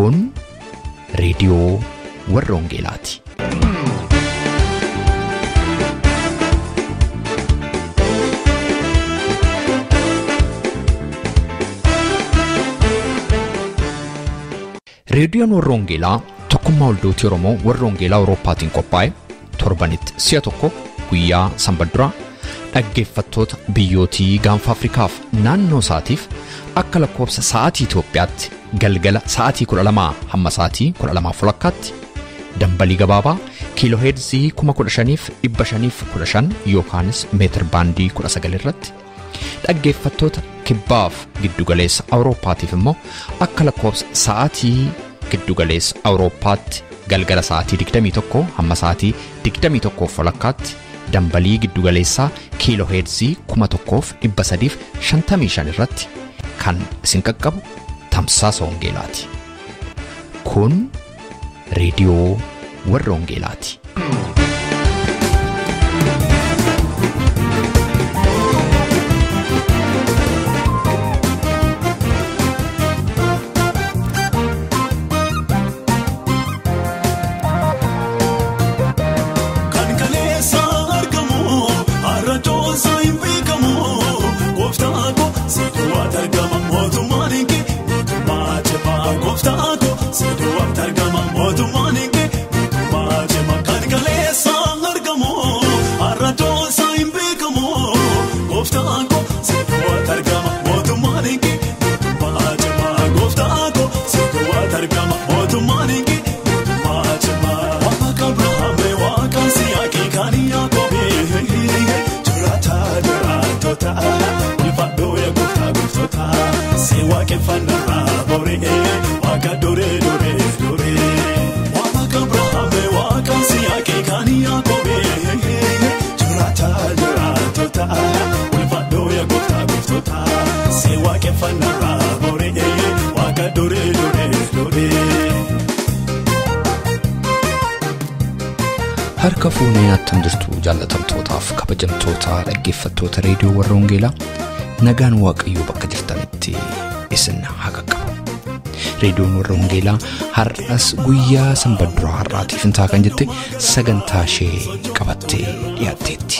Kun reediyoo warra Hongeelaati. Reediyoon warra Hongeelaa tokkummaa waldooti Oromoo warra Hongeelaa Awurooppaatiin qophaa'e torbanitti si'a tokko guyyaa Sanbadduraa dhaggeeffattoota biyyootii gaanfa Afrikaaf naannoo isaatiif akka lakkoofsa sa'aatii Itoophiyaatti galgala sa'aatii 12 hamma sa'aatii 12:00tti dambalii gabaabaa kiilooheerzii 15,515 yookaanis meetir baandii 19 irratti dhaggeeffattoota kibbaaf giddugaleessa Awurooppaatiif immoo akka lakkoofsa sa'aatii giddugaleessa Awurooppaatti galgala sa'aatii 21 hamma sa'aatii 21:00tti dambalii giddugaleessaa kiilooheerzii 1,355 irratti kan isin qaqqabu tamsaasa Hongeelaati. Kun reediyoo warra Hongeelaati. Harka fuunee attam jirtu jaallatamtootaaf kabajamtoota dhaggeeffattoota reediyoo warra Hongeelaa nagaan Waaqayyoo bakka jirtanitti isin haa qaqqabu. Reediyoon warra Hongeelaa har'as guyyaa Sanbadduraa har'aatiif intaa kan jette sagantaa ishee qabattee dhiyaatteetti.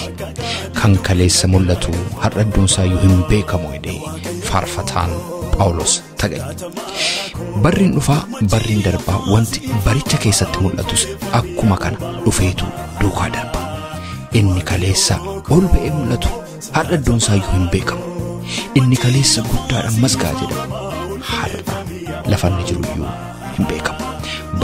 Kan kaleessa mul'atu har'a iddoonsaayyuu hin beekamu jedhee faarfataan Phaawulos Tagany. Barriin dhufaa barriin darbaa wanti baricha keessatti mul'atus akkuma kana dhufeetu duukaa darba. Inni kaleessa ol ba'ee mul'atu har'a iddoonsaayyuu hin beekamu. Inni kaleessa guddaadhaan masgaa jedhamu har'a lafanni jiruyyuu hin beekamu.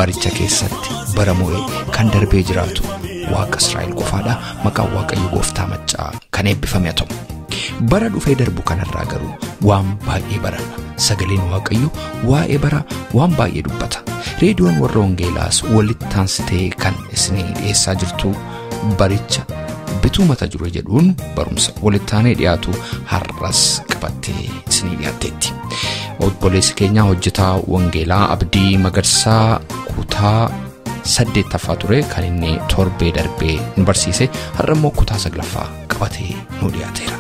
Baricha keessatti bara mo'ee kan darbee jiraatu Waaqa Israa'el qofaadha. Maqaan Waaqayyo Gooftaa Maccaa kan eebbifame haa ta'u. Bara dhufee darbu kanarraa garuu waan baay'ee baranna. Sagaleen Waaqayyo waa'ee bara waan baay'ee dubbata. Reediyoon warra Hongeelaas walitti aansitee kan isinii dhiyeessaa jirtu baricha bituu mata jiru jedhuun barumsa walitti aanee dhiyaatu har'as qabattee isinii dhiyaatteetti. Obboleessi keenya hojjetaa Hongeelaa Abdii Magarsaa kutaa 8ffaa ture kan inni torbee darbee nu barsiise har'a immoo kutaa 9ffaa qabatee nu dhiyaateera.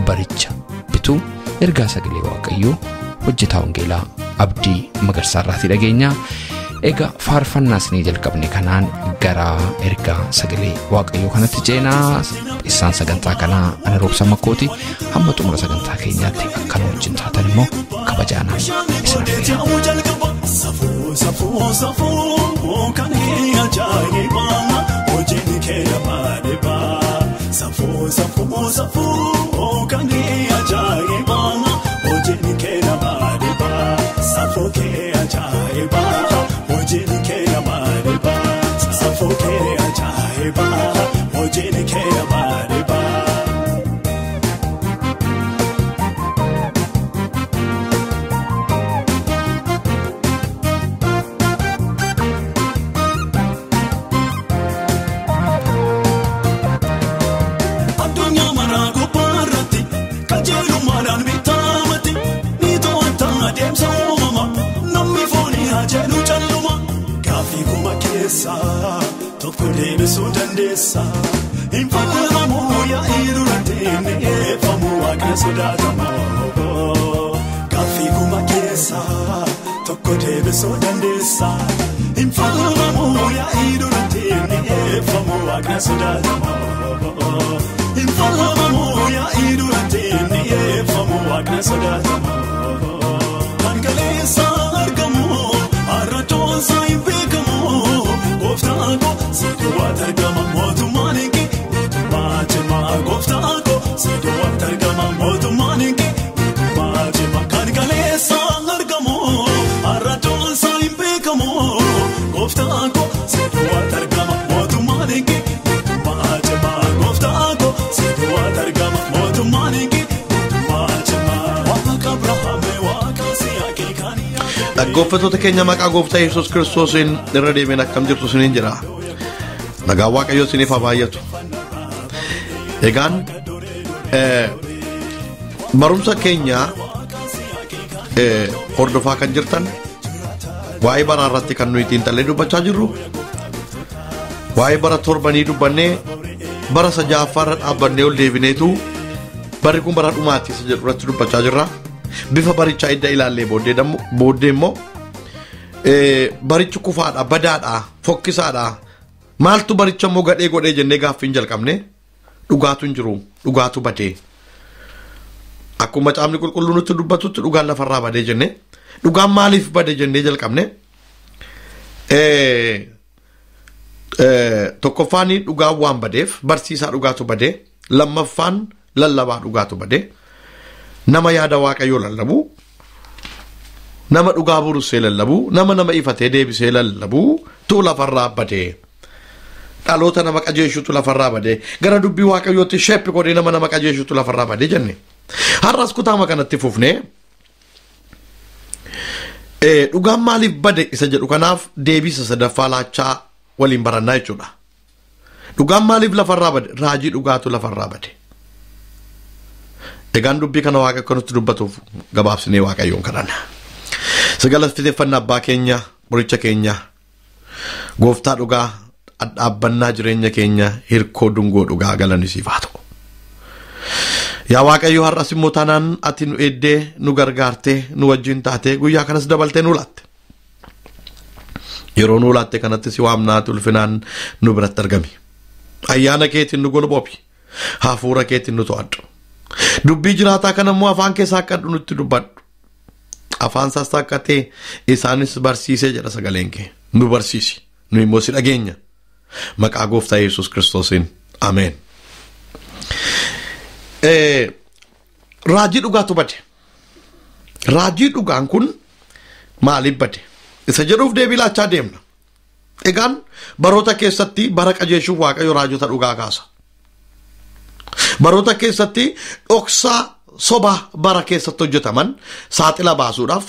Baricha bituu ergaa sagalee Waaqayyoo hojjetaa Hongeelaa Abdii Magarsaa irraatii dhageenya. Egaa faarfannaa isinii jalqabne kanaan gara ergaa sagalee Waaqayyoo kanatti ceenaa. Isaan sagantaa kanaa ana roobsa makkooti hamma xumura sagantaa keenyaatti akka nu wajjin taatan immoo kabajaanaan isin Tokko deebisuu dandeessa hin faalamu yaa'ii dura deemeeffamu Waaqa sodaatamu gaaffii kuma keessa tokko deebisuu dandeessa. Hin falmamu yaa'ii duratti inni eeffamu Waaqni sodaatamaa. Hin falmamu yaa'ii duratti inni eeffamu Waaqni sodaatamaa. Kan galeessa argamu har'a toonsaa hin beekamu. Gooftaan koo si duwwaatti argama mootummaan kee mootummaa cimaa. Gooftaan koo si duwwaatti argama mootummaan kee mootummaa cimaa. Kan galeessa argamu har'a toonsaa hin beekamu. Gooftaan koo si duwwaatti argama mootummaan kee mootummaa cimaa. Gooftaan koo si duwwaatti argama mootummaan kee mootummaa cimaa. Waaqa Abrahaam waaqa Isiyaaqii kan dhaggeeffattoota keenya maqaa gooftaa Yesuus Kiristoosiin irra deemeen akkam jirtu isiniin jira. Nagaa Waaqayyoo isiniif haa baay'atu. Egaan barumsa keenya hordofaa kan jirtan waa'ee bara irratti kan nuyi xiinxallee dubbachaa jirru, waa'ee bara torbanii dubbannee bara sajaaffaa irra dhaabbannee ol deebineetu barri kun bara dhumaatti isa jedhu irratti dubbachaa jirra. Bifa barichaa edda ilaallee booddee immoo barichi kufaadha, badaadha, fokkisaadha. Maaltu baricha immoo gadhee godhee jennee gaaffiin jalqabne dhugaatu hin jiru, dhugaatu badee. Akkuma caamni qulqulluun nutti dubbatutti dhugaan lafarraa badee jenne. Dhugaan maaliif bade jennee jalqabne? Tokkoffaan dhugaan waan badeef barsiisaa dhugaatu badee. Lammaffaan lallabaa dhugaatu badee. Nama yaada Waaqayyoo lallabu, nama dhugaa buruusee lallabu, nama ifatee deebisee lallabu tu lafarraa badee. Dhaloota nama qajeeshutu lafarraa badee. Gara dubbii Waaqayyootti sheeppi godhee nama qajeeshutu lafarraa badee jenne. Har'as kutaama kanatti fufnee dhugaan maaliif bade isa jedhu kanaaf deebisa sadaffaa laachaa waliin barannaa jechuudha. Dhugaan maaliif lafarraa bade? Raajii dhugaatu lafarraa bade. Egaan dubbii kana Waaqa akka nutti dubbatuuf gabaabsinee Waaqayyoon kadhanna. Sagalafteeffannaa abbaa keenya, qoricha keenya, gooftaa dhugaa, dhaabbannaa jireenya keenya, hirkoo dungoo dhugaa galanni siif haa ta'u. Yaa Waaqayyo har'as immoo taanaan ati nu eeddee, nu gargaartee, nu wajjin taatee guyyaa kanas dabaltee nu laatte. Yeroo nu laatte kanatti si waamnaati ulfinaan nu biratti argami. Ayyaana keetiin nu golboofi, hafuura keetiin nu to'adhu. Dubbii jiraataa kana immoo afaan keessaa akka nutti dubbadhu. Afaan sassaaqqatee isaanis barsiisee jedha sagaleen kee. Nu barsiisi, nu immoo si dhageenya. Maqaa gooftaa Yesuus Kiristoosiin. Ameen. Raajii dhugaatu bade. Raajii dhugaan kun maaliif bade? Isa jedhuuf deebii laachaa deemna. Egaan baroota keessatti bara qajeeshuuf Waaqayyo raajota dhugaa kaasa. Baroota keessatti dhoksaa soba bara keessatti hojjetaman saaxila baasuudhaaf,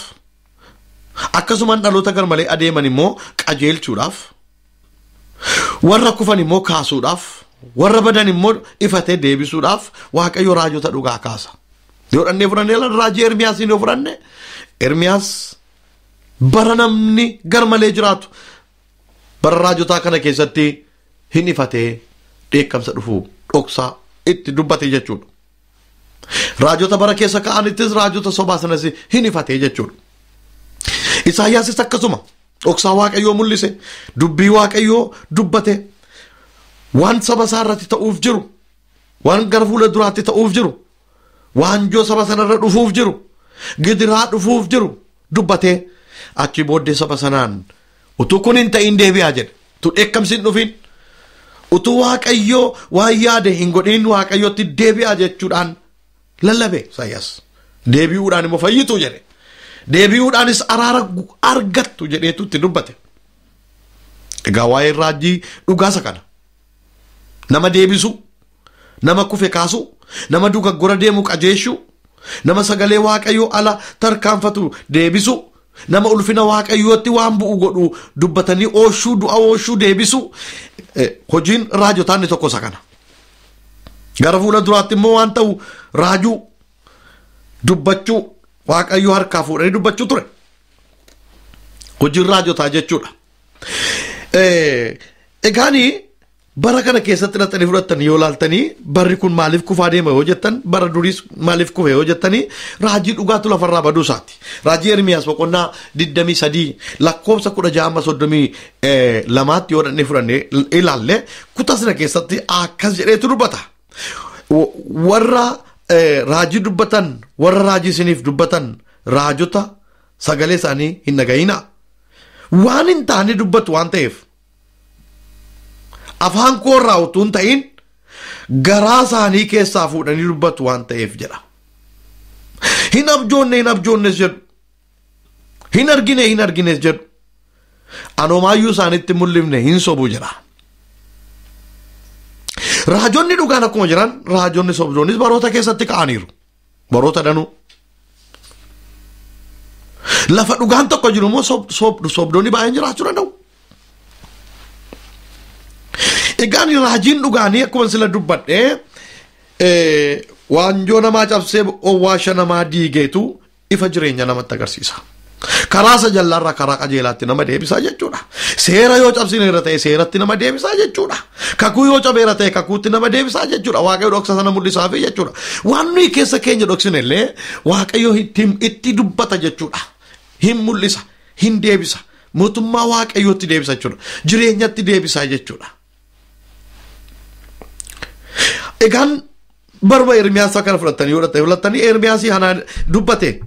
akkasumas dhaloota garmalee adeeman immoo qajeelchuudhaaf, warra kufan immoo kaasuudhaaf, warra badan immoo ifatee deebisuudhaaf Waaqayyo raajota dhugaa kaasa. Yoo dhannee fudhannee raajii Ermiyaasiin yoo fudhanne, Ermiyaas bara namni garmalee jiraatu bara raajotaa kana keessatti hin ifatee dheekkamsa dhufu dhoksaa itti dubbate jechuudha. Raajota bara keessa ka'anittis raajota sobaa sanas hin ifatee jechuudha. Isaayyaasis akkasuma dhoksaa Waaqayyoo mul'ise, dubbii Waaqayyoo dubbate, waan saba isaa irratti ta'uuf jiru, waan gara fuula duraatti ta'uuf jiru, waanjoo saba sanarra dhufuuf jiru, gidiraa dhufuuf jiru dubbatee achi booddee saba sanaan utuu kun hin ta'in deebi'aa jedhe. Tu dheekkamsiin dhufiin utuu Waaqayyoo waan yaade hin godhin Waaqayyootti deebi'aa jechuudhaan lallabe Isaayyaas. Deebi'uudhaan immoo fayyitu jedhe. Deebi'uudhaanis araara argattu jedheetu itti dubbate. Egaa waa'ee raajii dhugaasa kana. Nama deebisu, nama kufe kaasu, nama dogoggora deemu qajeeshu, nama sagalee Waaqayyoo ala tarkaanfatu deebisu, nama ulfina Waaqayyootti waan bu'u godhu dubbatanii ooshuu du'a ooshuu deebisu. Hojiin raajotaan tokko isa kana. Gara fuula duraatti immoo waan ta'u raajuu dubbachuu Waaqayyoo harkaa fuudhanii dubbachuu ture. Hojiin raajotaa jechuudha. Egaanii bara kana keessatti laxanii fudhatanii yoo laaltanii barri kun maaliif kufaa deema yoo jettan bara duriis maaliif kufe yoo jettanii raajii dhugaatu lafarraa baduu isaati. Raajii Ermiyaas boqonnaa 23 lakkoofsa 16:32 yoo dhannee fudhannee ilaalle kutaa sana keessatti akkas jedheetu dubbata. Warra raajii dubbatan warra raajii isiniif dubbatan raajota sagalee isaanii hin dhaga'ina. Waan hin taane dubbatu waan ta'eef afaan koorraa utuu hin ta'in garaa isaanii keessaa fuudhanii dubbatu waan ta'eef jedha. Hin abjoonnes jedhu. Hin argines jedhu. Anoomayyuu isaanitti mul'ifne hin sobu jedha. Raajonni dhugaan akkuma jiran raajonni sobdoonis baroota keessatti ka'aniiru. Baroota danuu. Lafa dhugaan tokko jiru immoo sobdoonni baay'een jiraachuu danda'u. Egaan raajiin dhugaanii akkuma sila dubbadhee waanjoo namaa cabsee owwaasha namaa diigeetu ifa jireenya namatti agarsiisa. Karaa isa jallaarraa karaa qajeelaatti nama deebisaa jechuudha. Seera yoo cabsineera ta'e seeratti nama deebisaa jechuudha. Kakuu yoo cabeera ta'e kakuutti nama deebisaa jechuudha. Waaqayyo dhoksa sana mul'isaaf jechuudha. Waan nuyi keessa keenya dhoksine illee Waaqayyo itti dubbata jechuudha. Hin mul'isa, hin deebisa. Mootummaa Waaqayyootti deebisa jechuudha. Jireenyatti deebisaa jechuudha. Egaan barba Ermiyaas kana fudhatanii Ermiyaasii hanaan dubbate.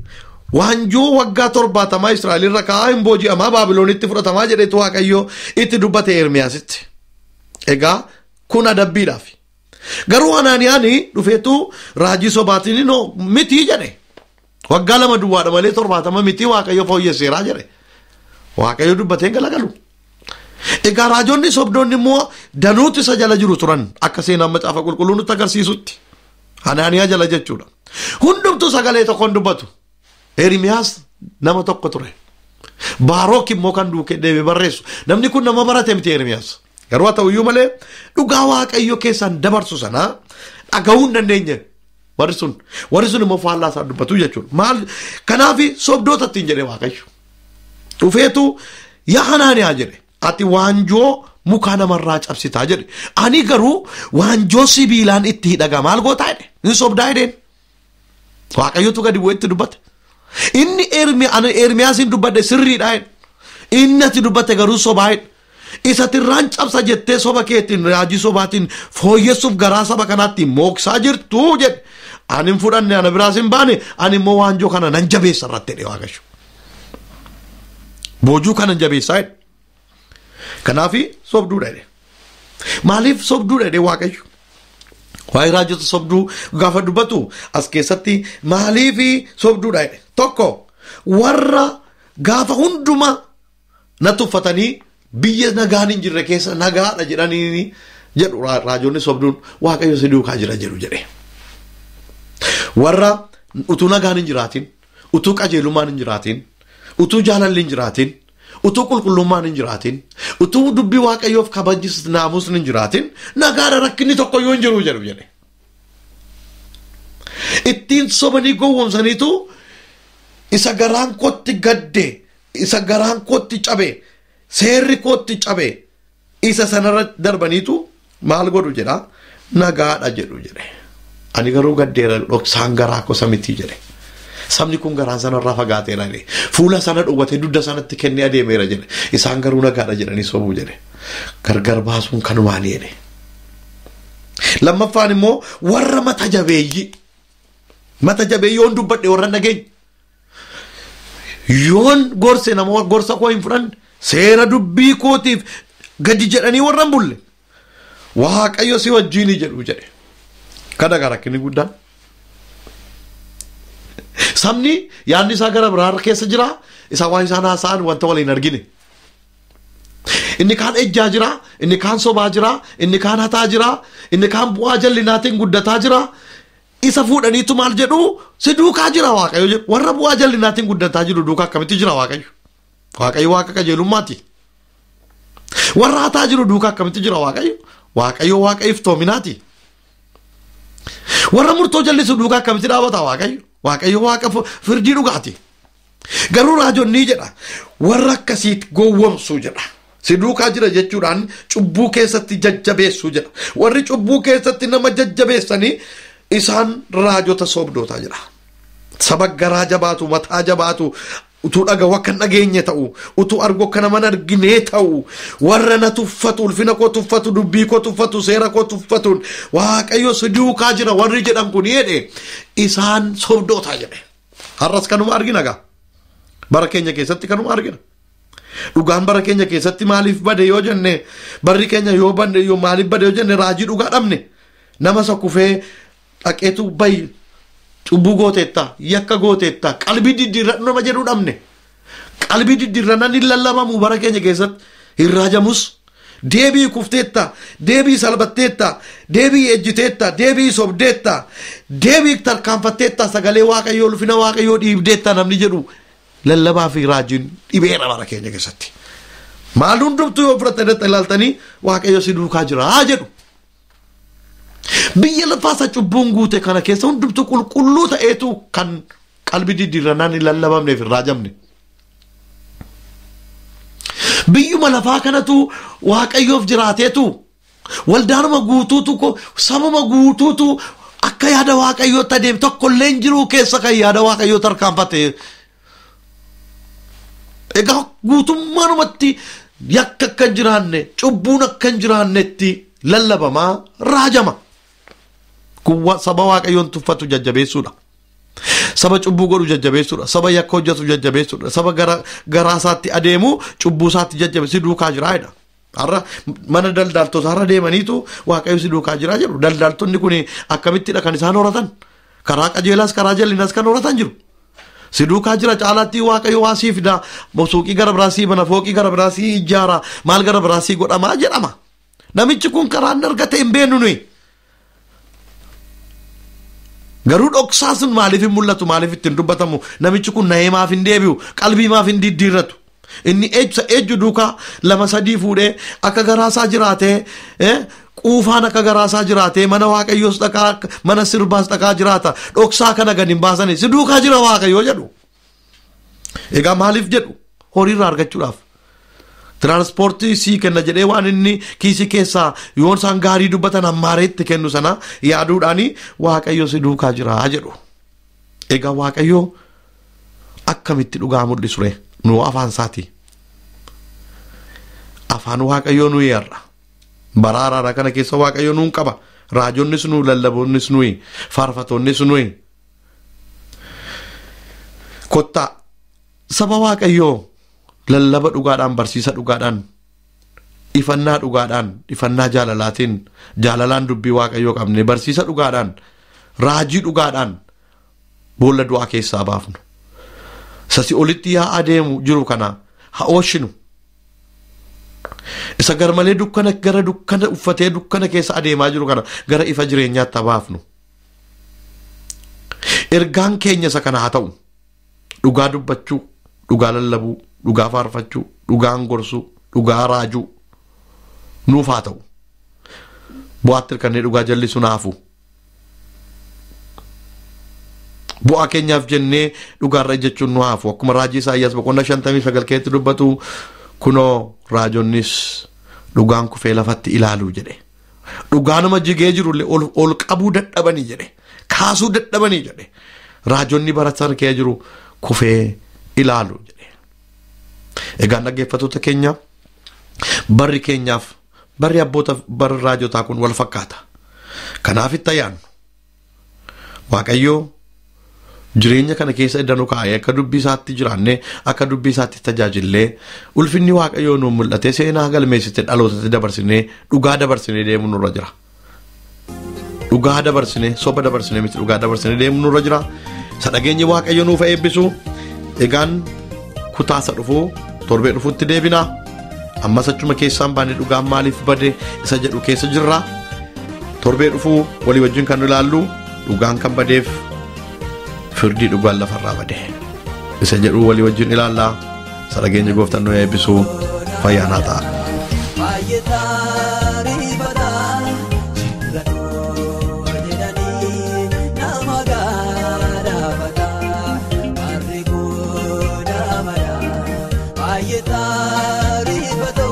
Waanjoo waggaa 70 Israa'el irra kaa'aa hin booji'amaa Baabiloonitti fudhatamaa jedhetu Waaqayyo itti dubbate Ermiyaasitti. Egaa kun adabbiidhaaf. Garuu Hanaaniyaan dhufeetu raajii sobaatiin miti jedhe. Waggaa 2 duwwaadha malee 70 miti Waaqayyo fooyyesseeraa jedhe. Waaqayyo dubbatee galagalu. Egaa raajonni sobdoonni immoo danuutti isa jala jiru turan akka seenaan macaafa qulqulluu nutti agarsiisutti. Hanaaniyaa jala jechuudha. Hundumtuu sagalee tokkoon dubbatu. Ermiyaas nama tokko ture. Baarok immoo kan duuke deebi barreessu. Namni kun nama barate miti Ermiyaas. Garuu haa ta'uyyuu malee dhugaa Waaqayyo keessaan dabarsu sana dhagahuu hin dandeenye. Warri sun immoo faallaa isaa dubbatu jechuudha. Maal kanaaf sobdoota ittiin jedhe Waaqayyo. Dhufeetu yaa Hanaaniyaa jedhe. Ati waanjoo muka namarraa cabsitaa jedhe. Ani garuu waanjoo sibiilaan itti hidhaga maal gootaa jedhe. Inni sobdaa jedheen. Waaqayyotu gadi bu'ee itti dubbate. Inni Ermiyaasiin dubbate sirriidha jedhe. Inni ati dubbate garuu sobaa jedhe. Isatirraan cabsa jettee soba keetiin raajii sobaatiin fooyyessuuf garaa saba kanaatti mooksaa jirtu jedhe. Ani hin fudhanne ana biraas hin baane ani immoo waanjoo kana nan jabeessa irratti jedhe Waaqayyo. Boojuu kana jabeessaa jedhe. Kanaafi sobduudha jedhe. Maaliif sobduudha jedhe Waaqayyo? Waa'ee raajota sobduu gaafa dubbatu as keessatti maaliif sobduudha jedhe. Tokko warra gaafa hunduma na tuffatanii biyya nagaan hin jirre keessa nagaadha jedhanii jedhu raajonni sobduun Waaqayyo si duukaa jira jedhu jedhe. Warra utuu nagaan hin jiraatin, utuu qajeelummaan hin jiraatin, utuu jaalalli hin jiraatin, utuu qulqullummaan hin jiraatin, utuu dubbii Waaqayyoof kabajis naamusni hin jiraatin, nagaadha rakkinni tokko yoo hin jiru jedhu jedhe. Ittiin sobanii gowwoomsaniitu isa garaan kootti gadde, isa garaan kootti cabe, seerri kootti cabe, isa sanarra darbaniitu maal godhu jedha nagaadha jedhu jedhe. Ani garuu gaddeera dhoksaan garaa kosa miti jedhe. Sabni kun garaan sanarraa fagaateera jedhe. Fuula sana dhowwatee dudda sanatti kennee adeemeera jedhe. Isaan garuu nagaadha jedhanii sobuu jedhe. Gargar baasuun kanumaani jedhe. Lammaffaan immoo warra mata jabeeyyii. Mata jabeeyyii yoon dubbadhe warra nageenya. Yoon gorse nama gorsa koo hin fudhanne seera dubbii kootiif gadi jedhanii warra hin bulle. Waaqayyo si wajjini jedhu jedhe. Kana rakkinni guddaan. Sabni yaadni isaa gara biraa keessa jira. Isa waan isaan haasa'an wanta waliin argine. Inni kaan ejjaa jira. Inni kaan sobaa jira. Inni kaan hataa jira. Inni kaan bu'aa jallinaatiin guddataa jira. Isa fuudhaniitu maal jedhu si duukaa jira Waaqayyo jedhu. Warra bu'aa jallinaatiin guddataa jiru duukaa akkamitti jira Waaqayyo? Waaqayyo Waaqa qajeelummaati. Warra hataa jiru duukaa akkamitti jira Waaqayyo? Waaqayyo Waaqa iftoominaati. Warra murtoo jallisu duukaa akkamitti dhaabata Waaqayyo? Waaqayyo Waaqa firdii dhugaati. Garuu raajonni jedha warra akkasiitti gowwomsuu jedha. Siduukaa jira jechuudhaan cubbuu keessatti jajjabeessuu jedha. Warri cubbuu keessatti nama jajjabeessanii isaan raajota sobdootaa jedha. Saba garaa jabaatu, mataa jabaatu, utuu dhagahu akka hin dhageenye ta'u, utuu argu akka nama hin argine ta'u, warra na tuffatu, ulfina koo tuffatu, dubbii koo tuffatu, seera koo tuffatuun Waaqayyo siduukaa jira warri jedhan kun jedhe isaan sobdootaa jedhe. Har'as kanuma argina gaa. Bara keenya keessatti kanuma argina. Dhugaan bara keenya keessatti maaliif bade yoo jenne, barri keenya yoo bade yoo maaliif bade yoo jenne raajii dhugaa dhabne. Nama sakufee dhaqeetu bayi cubbuu gooteetta, yakka gooteetta, qalbii diddiirradhu nama jedhu dhabne. Qalbii diddiirrannan hin lallabamu bara keenya keessatti hin raajamus. Deebii kufteetta, deebii salphatteetta, deebii ejjiteetta, deebii sobdeetta, deebii tarkaanfatteetta, sagalee Waaqayyoo, ulfina Waaqayyoo dhiibdeetta namni jedhu lallabaa fi raajiin dhibeera bara keenya keessatti. Maal hundumtuu yoo fudhattanii ilaaltanii Waaqayyo si duukaa jira haa jedhu. Biyya lafaasa cubbuun guute kana keessa hundumtuu qulqulluu ta'eetu kan qalbii diddiirrannaan hin lallabamneef hin raajamne. Biyyuma lafaa kanatu Waaqayyoof jiraateetu waldaanuma guutuutu sabuma guutuutu akka yaada Waaqayyootti adeemu tokkollee hin jiru keessa kan yaada Waaqayyoo tarkaanfate. Egaa guutummaanumatti yakka akka hin jiraanne, cubbuun akka hin jiraannetti lallabamaa raajama. Kun saba Waaqayyoon tuffatu jajjabeessuudha. Saba cubbuu godhu jajjabeessuudha. Saba yakka hojjetu jajjabeessuudha. Saba garaa isaatti adeemu cubbuu isaatti jajjabeessu duukaa jira jedha. Har'a mana daldaltoota har'a deemaniitu Waaqayyo si duukaa jira jedhu. Daldaltoonni kun akkamittidha kan isaan horatan? Karaa qajeelaas karaa jallinas kan horatan jiru. Si duukaa jira caalaatti Waaqayyo waa sii fida. Suuqii gara biraasii bana, fooqii gara biraasii ijaara, maal gara biraasii godhamaa jedhama. Namichi kun karaa inni argate hin beeknu nuyi. Garuu dhoksaa sun maaliif hin mul'atu, maaliif ittiin dubbatamu? Namichi kun na'ee maaf hin deebi'u, qalbii maaf hin diddiirratu? Inni ejju duukaa lama sadii fuudhee akka garaasaa jiraatee quufaan akka garaasaa jiraatee mana Waaqayyoos dhaqaa, mana sirbaas dhaqaa jiraata. Dhoksaa kana gad hin baasanii si duukaa jira Waaqayyoo jedhu. Egaa maaliif jedhu? Horiirraa argachuudhaaf. Tiraanspoortii sii kenna jedhee waan inni kiisii keessaa yoon isaan gaarii dubbatan hammaareetti kennu sana yaaduudhaani Waaqayyo si duukaa jira jedhu. Egaa Waaqayyo akkamitti dhugaa mul'isu ree? Nu afaan isaati. Afaan Waaqayyoo nuyi har'a. Bara haaraa kana keessa Waaqayyo nuun qaba. Raajonnis nu, lallaboonnis nuyi, faarfatoonnis nuyi. Kottaa saba Waaqayyoo lallaba dhugaadhaan, barsiisa dhugaadhaan, ifannaa dhugaadhaan, ifannaa jaalalaatiin, jaalalaan dubbii Waaqayyoo qabne, barsiisa dhugaadhaan, raajii dhugaadhaan boolla du'aa keessaa baafnu. Sasi olitti yaa adeemu jiru kana haa oolchinu. Isa garmalee dukkana gara dukkana uffatee dukkana keessa adeemaa jiru kana gara ifa jireenyaatti haa baafnu. Ergaan keenya isa kana haa ta'u. Dhugaa dubbachuu, dhugaa lallabuu, dhugaa faarfachuu, dhugaan gorsuu, dhugaa raajuu nuuf haa ta'u. Bu'aatti hirkannee dhugaa jallisu naafu. Bu'aa keenyaaf jennee dhugaarra jechuun nu haafu. Akkuma raajii Isaayyaas boqonnaa 59 keessatti dubbatu kunoo raajonnis dhugaan kufee lafatti ilaaluu jedhe. Dhugaanuma jigee jirullee ol qabuu dadhabanii jedhe. Kaasuu dadhabanii jedhe. Raajonni baratan kee jiru kufee ilaaluu jedhe. Egaa dhaggeeffattoota keenya barri keenyaaf barri abboota barri raajotaa kun wal fakkaata. Kanaaf itti ayyaannu Waaqayyoo jireenya kana keessa iddoo kaa'ee akka dubbii isaatti jiraannee akka dubbii isaatti tajaajillee ulfinni Waaqayyoo nuuf mul'ate seenaa galmeessite dhalootatti dabarsinee dhugaa dabarsinee deemuu nurra jira. Dhugaa dabarsinee soba dabarsinee miti dhugaa dabarsinee deemuu nurra jira. Sadhageenyi Waaqayyoo nuuf eebbisu. Egaan kutaasa dhufuu torbee dhufuutti deebinaa. Ammas achuma keessaan baanee dhugaan maaliif bade isa jedhu keessa jirra. Torbee dhufuu walii wajjin kan ilaallu dhugaan kan badeef firdii dhugaan lafarraa bade isa jedhu walii wajjin ilaallaa. Sadhageenyi Gooftaan nu eebbisu. Fayyaanaa ta'a. Ayetari bato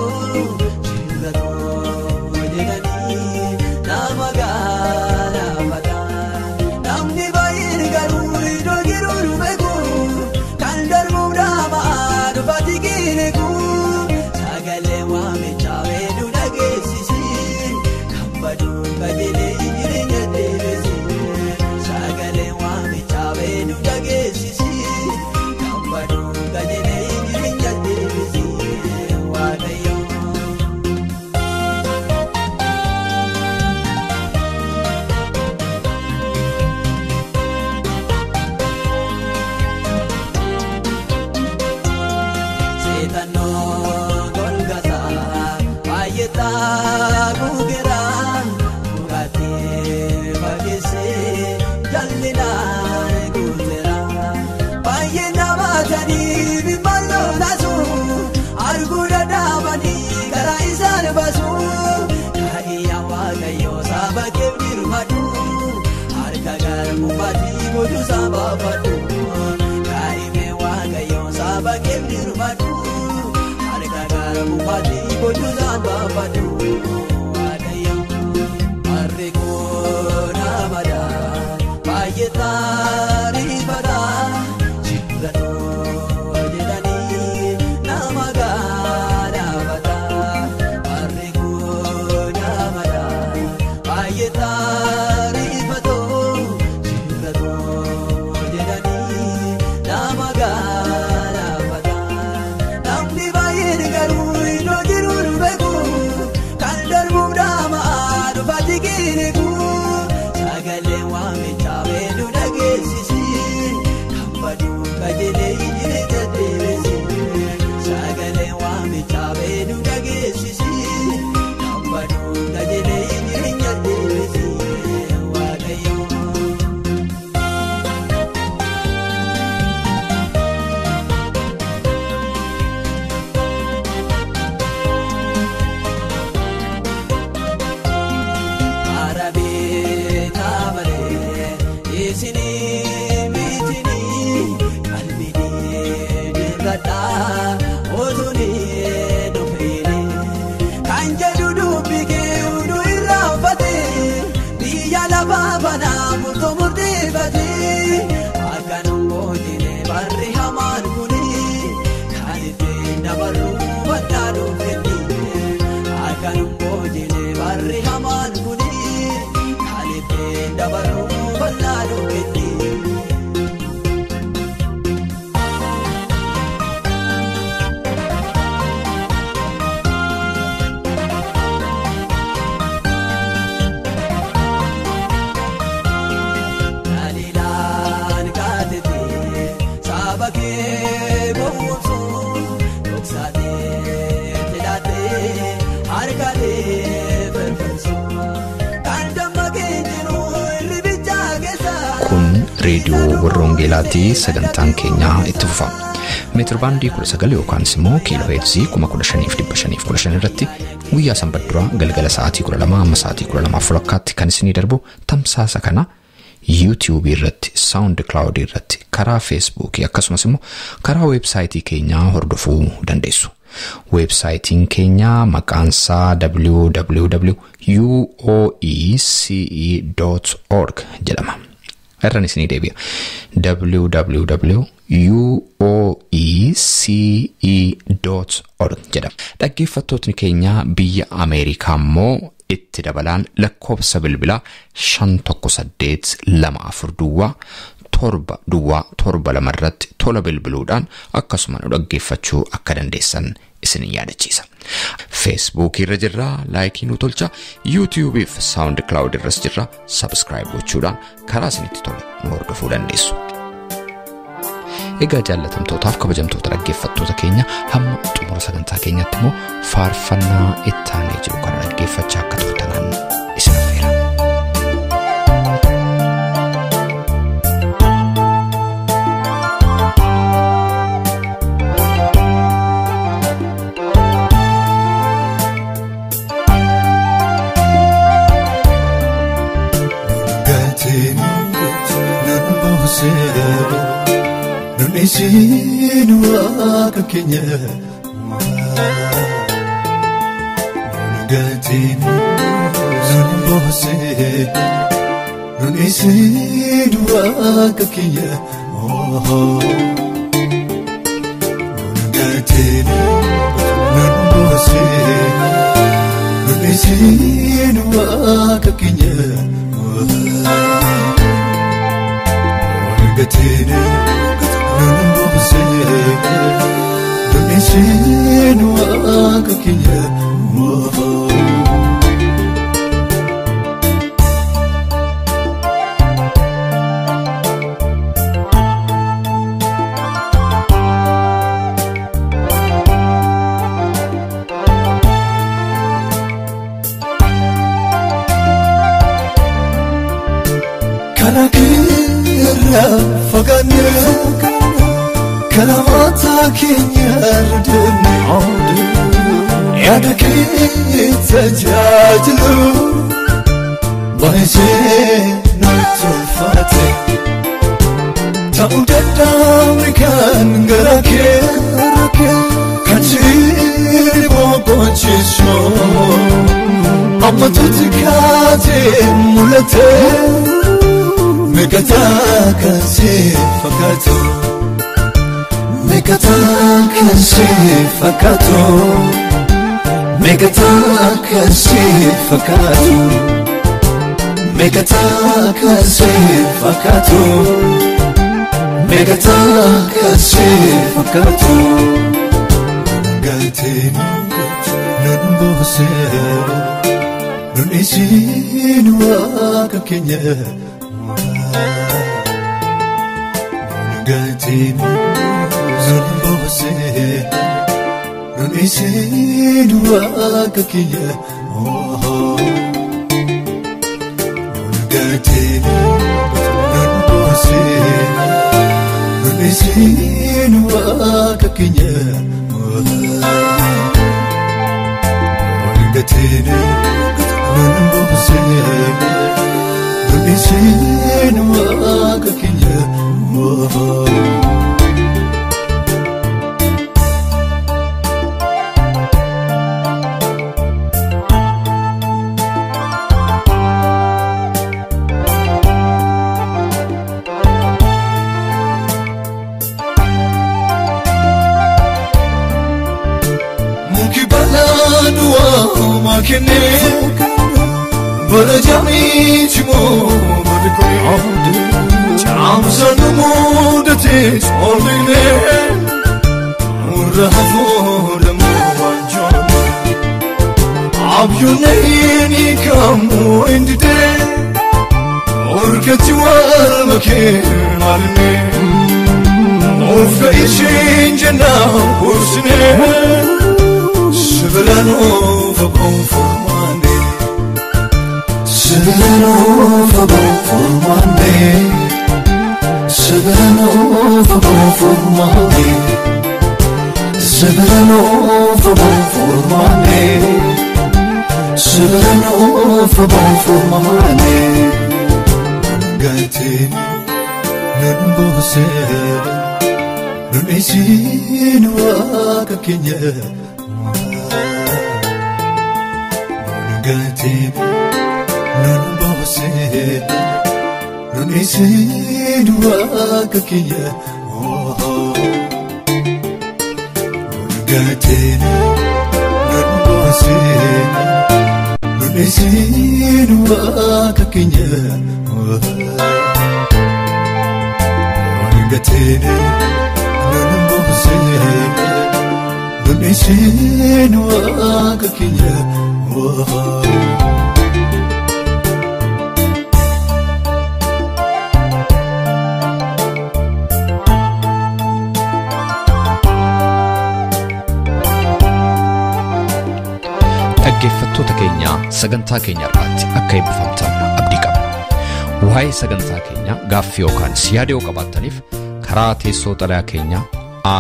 reediyoo Warroongeelaatii sagantaan keenyaa itti fufa. Meetirbaandii 19 yookaan immoo kiilooheerzii 15,515 irratti guyyaa sanbadduraa galgala sa'aatii 12 amma sa'aatii 12:00 kan isinii darbu tamsaasa kana YouTube irratti, SoundCloud irratti, karaa Facebook akkasumas immoo karaa websaayitii keenyaa hordofuu dandeessu. Websaayitiin keenyaa maqaansaa www.uoece.org jedhama. Irraan isinii deebi'a. www.uoece.org jedhama. Dhaggeeffattootni keenyaa biyya Ameerikaa immoo itti dabalaan lakkoofsa bilbilaa 51824 irratti tola bilbiluudhaan akkasuma nu dhaggeeffachuu akka dandeessan isin yaadachiisa. Facebook irra jirra, like nu tolcha, YouTube fi SoundCloud irras jirra, subscribe gochuudhaan karaa isinitti tolu nu hordofuu dandeessu. Egaa jaallatamtootaaf kabajamtoota dhaggeeffattoota keenya hamma xumura sagantaa keenyatti immoo faarfannaa itti aanee jiru kana dhaggeeffachaa akka turtan isin affeera. Nunisinu akka keenya Nungatini bose nunisi dua kakinya nungatini nun bose nunisi dua kakinya nungatini nun bose nunisi dua kakinya Karakira faganya kalamata kinyardni yada kita jajlu baise nutfate taudadam kan garake kanchiri bobochiso amma tutkate mulate Megata kansi fakato Megata kansi fakato Megata kansi fakato Megata kansi fakato Megata kansi fakato Gati nun bose nun isi nuwa kakenya Nungatini nun bose nun isi dua kakinya Nungatini nun bose nun isi dua kakinya Nungatini nun bose Nunisi dua kakinya Mungkin bala dua makin Berjami cimo berkoi Camsan mudatis olile Murahmu demu wanjon Abyunayni kamu indide Orkatual makin alne Ofka ishin jana ursine Sibilano fabon formane Sibilano fabon formane Sibilano fabon formane Sibilano fabon formane Sibilano fabon formane Nungatini nun bose nun isi nuwa kakinya Nungatini nun bose nun isi dua kakinya Nungatini nun bose nun isi dua kakinya Nungatini nun bose nun isi dua kakinya Dhaggeeffattoota keenya sagantaa keenya irratti akka eebbifamtan abdii qabna. Waa'ee sagantaa keenya gaaffii yookaan siyaada yoo qabaattaniif karaa teessoo xalayaa keenya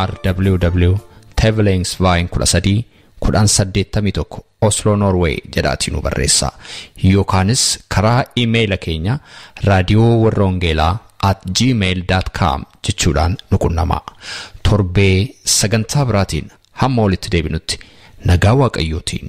rwv@tevelingsvine13 Oslo Norway jedhaatiin nu barreessaa. Yookaanis karaa iimeeyila keenya raadiyoowwarroongeelaa@gmail.com jechuudhaan nu qunnamaa. Torbee sagantaa biraatiin hamma walitti deebinutti nagaa Waaqayyootiin